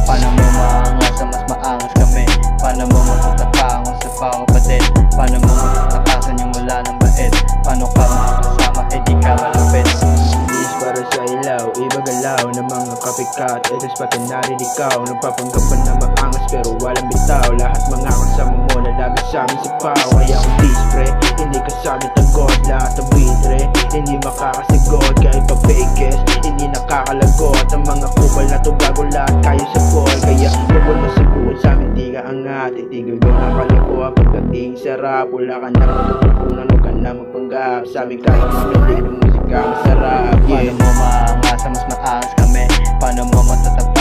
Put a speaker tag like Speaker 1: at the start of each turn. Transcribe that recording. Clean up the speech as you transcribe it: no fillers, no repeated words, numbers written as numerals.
Speaker 1: Paano mo maangas na mas maangas kami? Paano mo matatapakan kung sa kapatid? Paano mo matatakasan yung wala ng bait? Paano ka makakasama eh di ka malapit?
Speaker 2: Bilis para sa ilaw, iba galaw ng mga kapikat. Etos pati narin ikaw, nagpapanggap pa na maangas pero walang bitaw. Lahat mga kasama mo lalabit sa amin sa pao. Kaya kung dispre, hindi kasabit ang god. Lahat ng buitre, hindi makakasagot. Kahit pa fakes, hindi nakakalagot. Ang mga kupal na to bago lahat kayo sa call. Kaya huwag na sabuhan sa amin, di ka angat. Itigil ko na kalikuha pagdating sarap. Wala ka na matutupunan, huwag ka na magpanggap. Sa amin kaya magaling ng musika masarap.
Speaker 1: Paano mo maangas na mas maangas kami? Paano mo matatapos